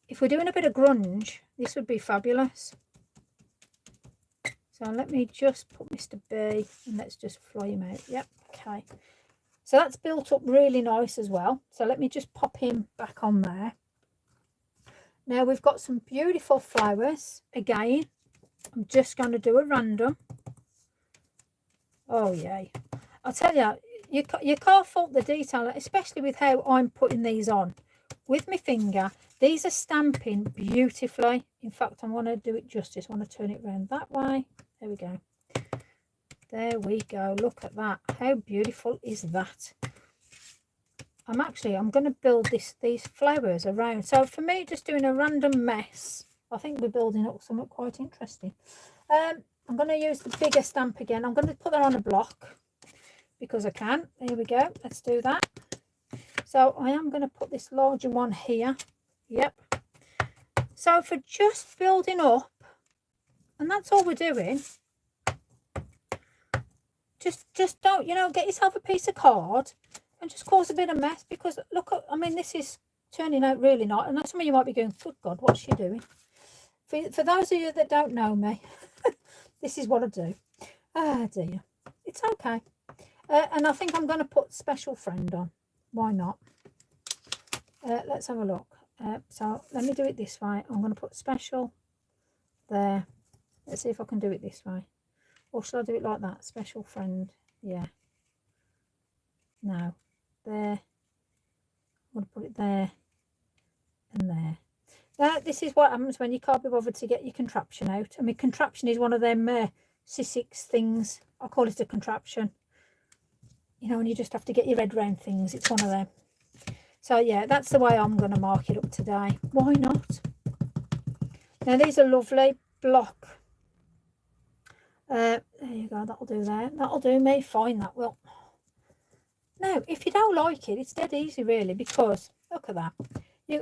if we're doing a bit of grunge, this would be fabulous. So let me just put Mr. B and let's just fly him out. Yep, okay. So that's built up really nice as well. So let me just pop him back on there. Now we've got some beautiful flowers. Again, I'm just going to do a random. Oh, yay. I'll tell you, you can't fault the detail, especially with how I'm putting these on. With my finger, These are stamping beautifully. In fact, I want to do it justice. I want to turn it around that way. There we go. There we go. Look at that. How beautiful is that? I'm going to build these flowers around. So for me, just doing a random mess, I think we're building up something quite interesting. I'm going to use the bigger stamp again. I'm going to put that on a block because I can. There we go. Let's do that. So I am going to put this larger one here. Yep. So for just building up, and that's all we're doing. Just don't, get yourself a piece of card and just cause a bit of mess, because look, I mean, this is turning out really nice. And some of you might be going, good God, what's she doing? For those of you that don't know me, this is what I do. Ah, dear. It's okay. And I think I'm going to put special friend on. Why not? Let's have a look. So let me do it this way. I'm going to put special there. Let's see if I can do it this way. Or should I do it like that? Special friend. Yeah. No. There. I'm going to put it there and there. Now, this is what happens when you can't be bothered to get your contraption out. I mean, contraption is one of them Sissics things. I call it a contraption. And you just have to get your head round things. It's one of them. So, yeah, that's the way I'm going to mark it up today. Why not? Now, these are lovely block. There you go. That'll do there. That'll do me fine, that will. Now, if you don't like it, it's dead easy, really, because look at that.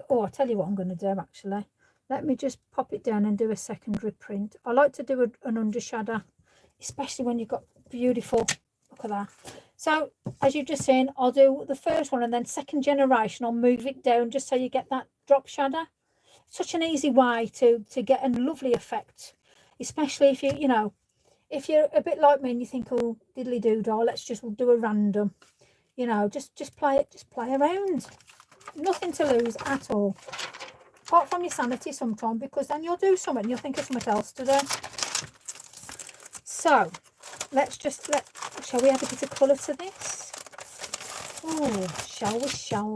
I'll tell you what I'm going to do, actually. Let me just pop it down and do a secondary print. I like to do an undershadow, especially when you've got beautiful, look at that. So, as you've just seen, I'll do the first one, and then second generation, I'll move it down just so you get that drop shadow. Such an easy way to get a lovely effect, especially if if you're a bit like me and you think, oh, diddly doo-dah, let's just do a random, just play around. Nothing to lose at all, apart from your sanity sometimes, because then you'll do something, you'll think of something else to do. So shall we add a bit of colour to this? Oh, shall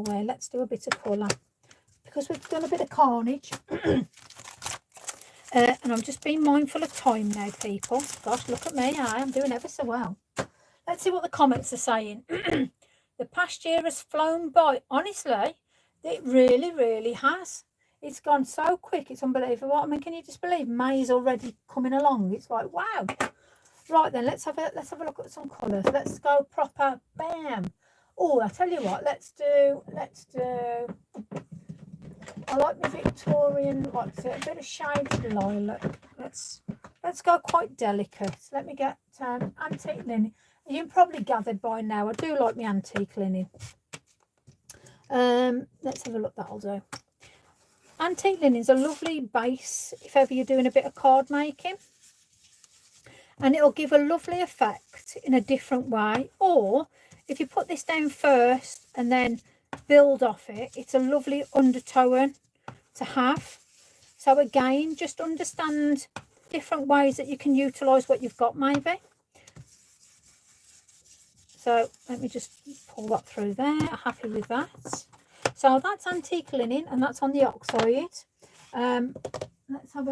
we? Let's do a bit of colour, because we've done a bit of carnage. And I'm just being mindful of time now, people. Gosh, look at me. I'm doing ever so well. Let's see what the comments are saying. The past year has flown by. Honestly, it really, really has. It's gone so quick. It's unbelievable. I mean, can you just believe May's already coming along? It's like, wow. Right then, let's have a look at some colours. Let's go proper. Bam. Oh, I tell you what. Let's do. I like the Victorian, like a bit of shaded lilac. Let's go quite delicate. Let me get antique linen. You've probably gathered by now, I do like my antique linen. Let's have a look. That'll do. Antique linen is a lovely base if ever you're doing a bit of card making, and it'll give a lovely effect in a different way. Or if you put this down first and then build off it, it's a lovely undertone to have. So again, just understand different ways that you can utilize what you've got, maybe. So let me just pull that through there. Happy with that. So that's antique linen, and that's on the oxide. Let's have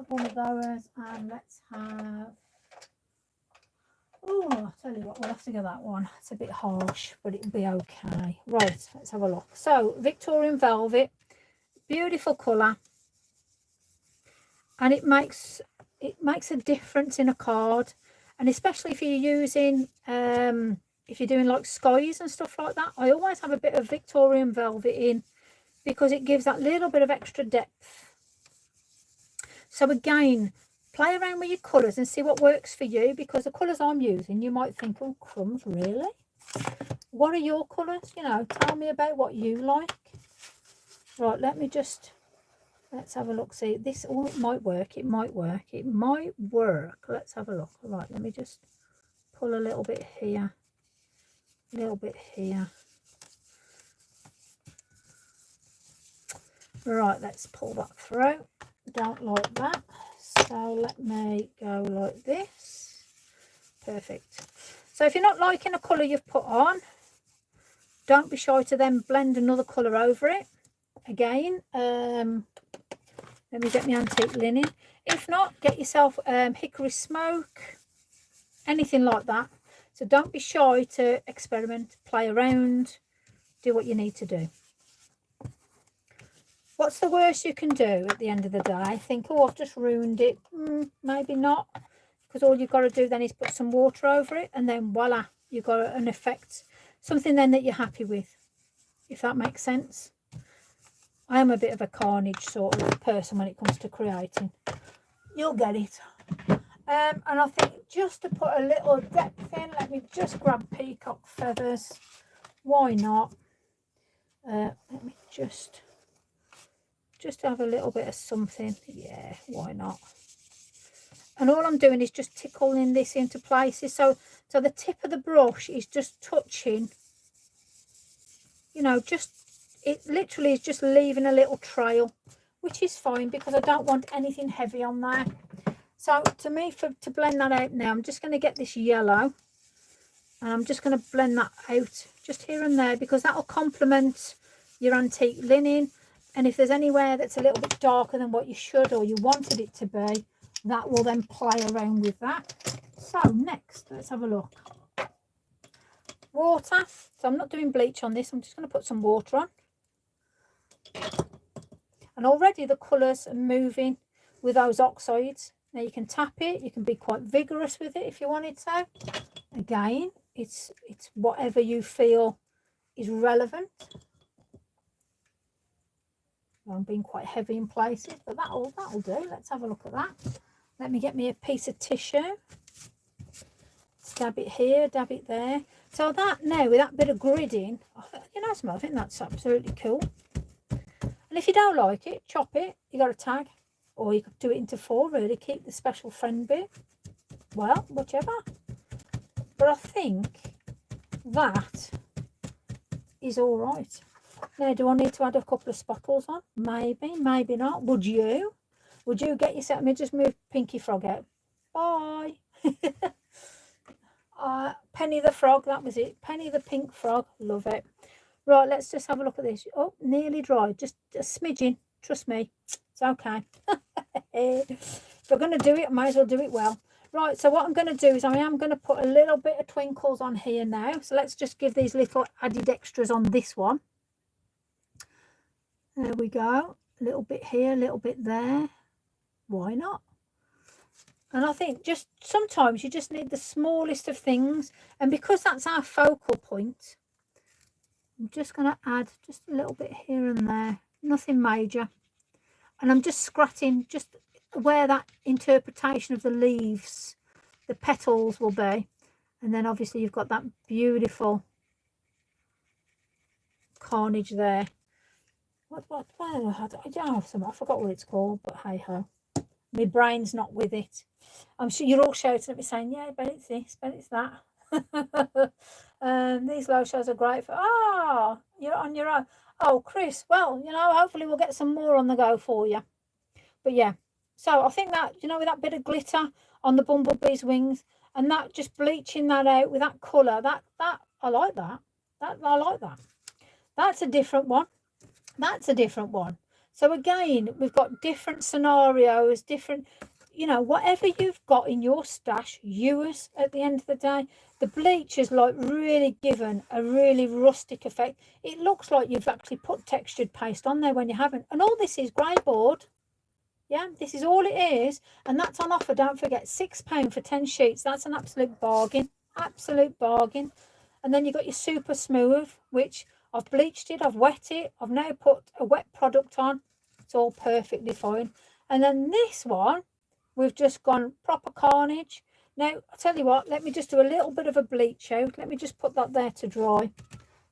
one of those, and let's have. Oh, I'll tell you what, we'll have to get that one. It's a bit harsh, but it'll be okay. Right, let's have a look. So, Victorian velvet, beautiful colour, and it makes a difference in a card, and especially if you're using, if you're doing like skies and stuff like that. I always have a bit of Victorian velvet in, because it gives that little bit of extra depth. So again, play around with your colours and see what works for you, because the colours I'm using, you might think, oh, crumbs, really? What are your colours? Tell me about what you like. Right, let's have a look. See, this all might work. It might work. Let's have a look. Right, let me just pull a little bit here. A little bit here. Right, let's pull that through. Don't like that. So let me go like this. Perfect. So if you're not liking a colour you've put on, don't be shy to then blend another colour over it. again. Let me get my antique linen. If not, get yourself hickory smoke, anything like that. So don't be shy to experiment, play around, do what you need to do. What's the worst you can do at the end of the day? Think, oh, I've just ruined it. Maybe not, because all you've got to do then is put some water over it, and then voila, you've got an effect, something then that you're happy with, if that makes sense. I am a bit of a carnage sort of person when it comes to creating. You'll get it. And I think just to put a little depth in, let me just grab peacock feathers. Why not? Let me just have a little bit of something. Yeah, why not? And all I'm doing is just tickling this into places. So the tip of the brush is just touching, you know, it literally is just leaving a little trail, which is fine because I don't want anything heavy on there. So to me, to blend that out now, I'm just going to get this yellow and I'm just going to blend that out just here and there, because that will complement your antique linen. And if there's anywhere that's a little bit darker than what you should or you wanted it to be, that will then play around with that. So next, let's have a look. Water. So I'm not doing bleach on this. I'm just going to put some water on. And already the colours are moving with those oxides. Now you can tap it. You can be quite vigorous with it if you wanted to. Again, it's whatever you feel is relevant. I'm being quite heavy in places, but that'll do. Let's have a look at that. Let me get me a piece of tissue. Dab it here, dab it there. So that now, with that bit of gridding, you know something, I think that's absolutely cool. And if you don't like it, chop it. You got a tag, or you could do it into 4, really. Keep the special friend bit. Well, whichever. But I think that is all right. Now, do I need to add a couple of spottles on? Maybe, maybe not. Would you? Would you get yourself? Let me just move Pinky Frog out. Bye. Penny the Frog, that was it. Penny the Pink Frog, love it. Right, let's just have a look at this. Oh, nearly dry. Just a smidgen. Trust me, it's okay. If we're going to do it, I might as well do it well. Right, so what I'm going to do is I am going to put a little bit of twinkles on here now. So let's just give these little added extras on this one. There we go. A little bit here, a little bit there. Why not? And I think just sometimes you just need the smallest of things. And because that's our focal point, I'm just going to add just a little bit here and there. Nothing major. And I'm just scratching just where that interpretation of the leaves, the petals will be. And then obviously you've got that beautiful carnage there. I forgot what it's called, but hey ho. My brain's not with it. I'm sure you're all shouting at me saying, yeah, but it's this, but it's that. These low shows are great for, you're on your own. Oh, Chris, well, you know, hopefully we'll get some more on the go for you. But yeah, so I think that, you know, with that bit of glitter on the bumblebee's wings and that just bleaching that out with that colour, that I like that. I like that. That's a different one. That's a different one. So again, we've got different scenarios, different, you know, whatever you've got in your stash, use at the end of the day. The bleach is like really given a really rustic effect. It looks like you've actually put textured paste on there when you haven't. And all this is grey board. Yeah, this is all it is. And that's on offer. Don't forget, £6 for 10 sheets. That's an absolute bargain. Absolute bargain. And then you've got your super smooth, which I've bleached it, I've wet it, I've now put a wet product on. It's all perfectly fine. And then this one, we've just gone proper carnage. Now, I'll tell you what, let me just do a little bit of a bleach out. Let me just put that there to dry.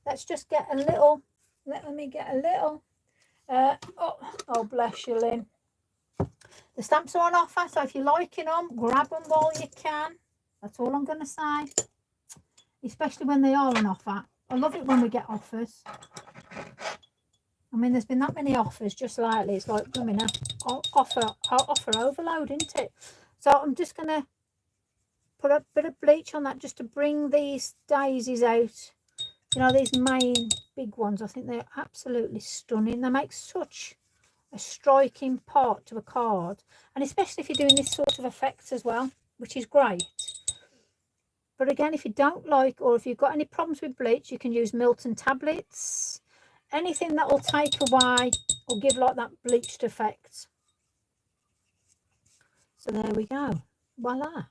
Let's just get a little, let me get a little, oh, bless you, Lynn. The stamps are on offer, so if you're liking them, grab them while you can. That's all I'm going to say. Especially when they are on offer. I love it when we get offers. I mean, there's been that many offers just lately. It's like, I mean, offer overload, isn't it? So I'm just going to put a bit of bleach on that just to bring these daisies out You know, these main big ones, I think they're absolutely stunning. They make such a striking part to a card, and especially if you're doing this sort of effects as well, which is great. But again, if you don't like, or if you've got any problems with bleach, you can use Milton tablets, anything that will take away or give like that bleached effect. So there we go, voila.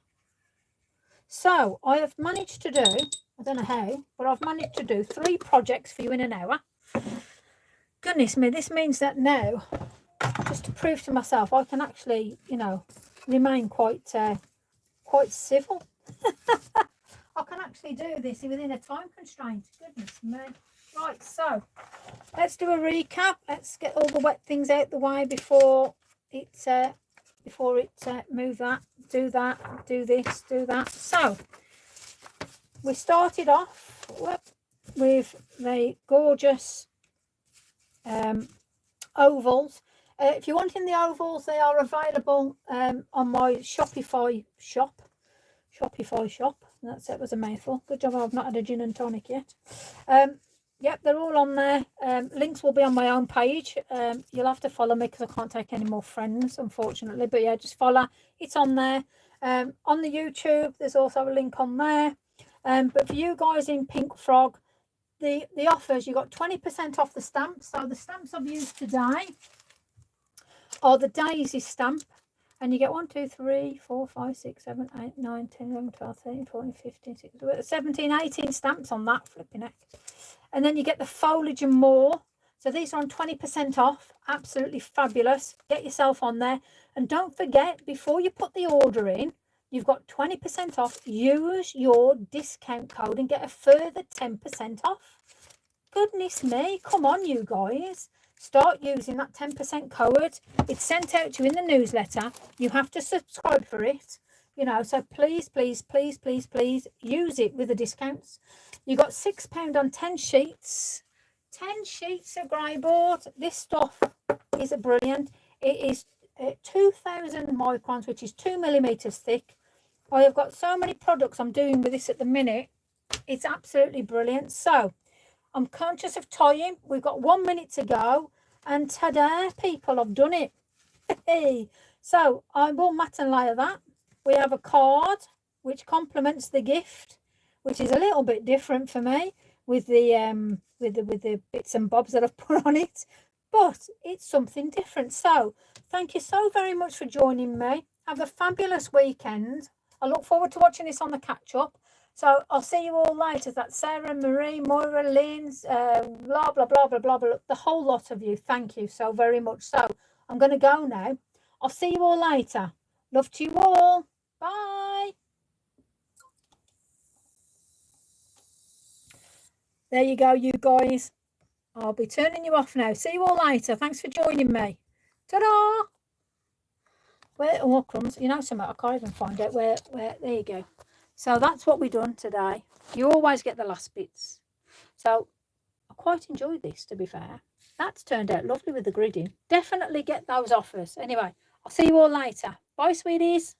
So I have managed to do, I don't know how, but I've managed to do 3 projects for you in an hour. Goodness me, this means that now, just to prove to myself, I can actually, you know, remain quite civil. I can actually do this within a time constraint. Goodness me. Right, so let's do a recap. Let's get all the wet things out the way before it move that, do this, do that. So we started off with the gorgeous ovals. If you're wanting the ovals, they are available on my Shopify shop. That was a mouthful. Good job I've not had a gin and tonic yet. Yep, they're all on there. Links will be on my own page. You'll have to follow me because I can't take any more friends, unfortunately. But yeah, just follow. It's on there. On the YouTube, there's also a link on there. But for you guys in Pink Frog, the offers, you got 20% off the stamps. So the stamps I've used today are the Daisy stamp. And you get 1, 2, 3, 4, 5, 6, 7, 8, 9, 10, 11, 12, 13, 14, 15, 16, 17, 18 stamps on that flipping heck. And then you get the foliage and more. So these are on 20% off. Absolutely fabulous. Get yourself on there. And don't forget, before you put the order in, you've got 20% off. Use your discount code and get a further 10% off. Goodness me. Come on, you guys. Start using that 10% code. It's sent out to you in the newsletter. You have to subscribe for it, you know, so please use it with the discounts. You got £6 on 10 sheets. 10 sheets of grey board. This stuff is brilliant. It is 2000 microns, which is 2 millimeters thick. I have got so many products I'm doing with this at the minute. It's absolutely brilliant. So I'm conscious of time. We've got 1 minute to go. And ta-da, people, I've done it. Hey. So I will matte and layer that. We have a card which complements the gift, which is a little bit different for me with the bits and bobs that I've put on it. But it's something different. So thank you so very much for joining me. Have a fabulous weekend. I look forward to watching this on the catch-up. So I'll see you all later. That's Sarah, Marie, Moira, Lynn, blah, blah, blah, blah, blah, blah. The whole lot of you. Thank you so very much. So I'm going to go now. I'll see you all later. Love to you all. Bye. There you go, you guys. I'll be turning you off now. See you all later. Thanks for joining me. Ta-da! Where, oh, crumbs. You know something? I can't even find out where. There you go. So that's what we've done today. You always get the last bits. So I quite enjoyed this, to be fair. That's turned out lovely with the gridding. Definitely get those offers. Anyway, I'll see you all later. Bye, sweeties.